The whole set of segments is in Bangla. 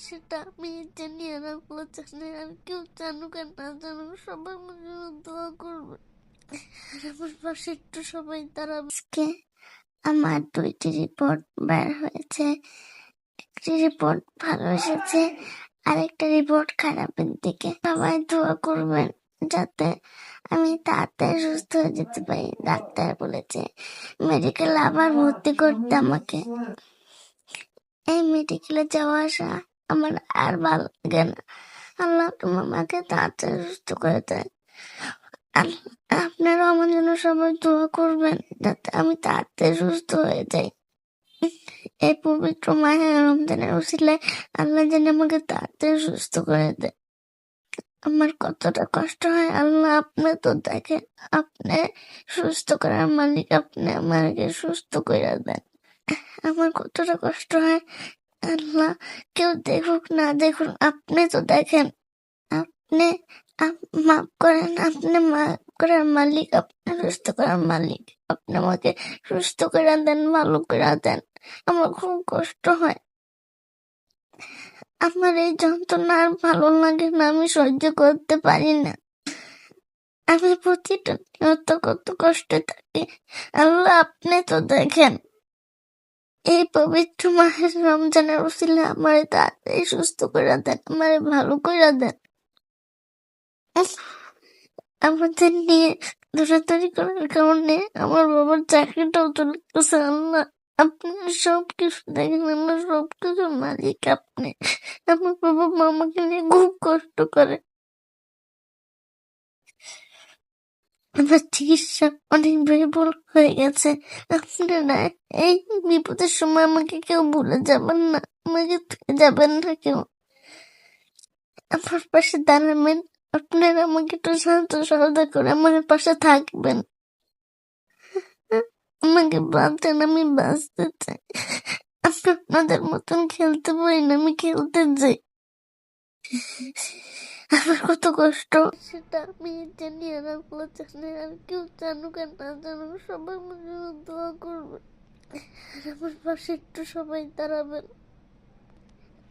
সেটা আমি জানি আর আল্লাহ জানে, আর কেউ জানুক আর না জানুক সবাই আমার জন্য দোয়া করবে। আর আমার পাশে একটু সবাই দাঁড়াবে। আজকে আমার 2টি রিপোর্ট বের হয়েছে। একটি রিপোর্ট ভালো এসেছে, আরেকটা রিপোর্ট খারাপের দিকে। সবাই দোয়া করবেন যাতে আমি তাড়াতাড়ি সুস্থ হয়ে যেতে পারি। ডাক্তার বলেছে মেডিকেল আবার ভর্তি করতে আমাকে। এই মেডিকেলে যাওয়া আসা আমার আর ভালো লাগে না। আল্লাহ তুমি আমাকে তাড়াতাড়ি সুস্থ করে দেয়। আপনারাও আমার জন্য সবাই দোয়া করবেন যাতে আমি তাড়াতাড়ি সুস্থ হয়ে যাই। এই পবিত্র মাহে রমজানের উসিলায় আল্লাহ যেন আমাকে তাড়াতাড়ি সুস্থ করে দেয়। আমার কতটা কষ্ট হয় আল্লাহ আপনি তো দেখেন, আপনি সুস্থ করার মালিক, আপনি আমাকে সুস্থ করে দেন। আমার কতটা কষ্ট হয় আল্লাহ, কেউ দেখুক না দেখুন আপনি তো দেখেন। আপনি মাফ করেন, আপনি মাফ করার মালিক, আপনি সুস্থ করার মালিক। আপনি আমাকে সুস্থ করে দেন, ভালো করে দেন। আমার খুব কষ্ট হয়, আমার এই যন্ত্রণা আর ভালো লাগে না, আমি সহ্য করতে পারি না। আমি প্রতিটা নিয়ত কত কষ্টে থাকি আল্লাহ আপনি তো দেখেন। এই পবিত্র মাহের রমজানের উসিলায় আমার তাড়াতাড়ি সুস্থ করে দেন, আমার ভালো করে দেন। আমাদের নিয়ে দৌড়াদৌড়ি করার কারণে আমার বাবার চাকরিটাও চলে গেছে। আল্লাহ আপনি সবকিছু দেখেন, আমার সবকিছুর মালিক আপনি। আমার বাবা মা আমাকে নিয়ে খুব কষ্ট করে। আমার চিকিৎসা অনেক ব্যয়বহুল হয়ে গেছে। আপনারা এই বিপদের সময় আমাকে কেউ ভুলে যাবেন না, আমাকে থেকে যাবেন না কেউ। আমার পাশে দাঁড়াবেন, আপনারা আমাকে একটু সাহায্য সহায়তা করে আমার পাশে থাকবেন। আমাকে বাঁচান, আমি বাঁচতে চাই। আমি আপনাদের মতন খেলতে পারি না, আমি খেলতে চাই। আমার কত কষ্ট সেটা আমি জানি আর আল্লাহ জানে, আর কেউ জানুক আর না জানুক সবাই আমার জন্য দোয়া করবে। আর আমার পাশে একটু সবাই দাঁড়াবেন।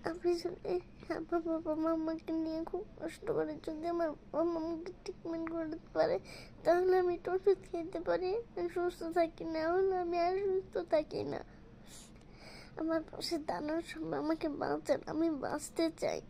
আমি যদি আমার বাবা মা আমাকে নিয়ে খুব কষ্ট করে, যদি আমার বাবা মা আমাকে ট্রিটমেন্ট করতে পারে তাহলে আমি একটু ওষুধ খেতে পারি, সুস্থ থাকি, না হলে আমি আর সুস্থ থাকি না। আমার পাশে দাঁড়ানোর সময় আমাকে বাঁচান, আমি বাঁচতে চাই।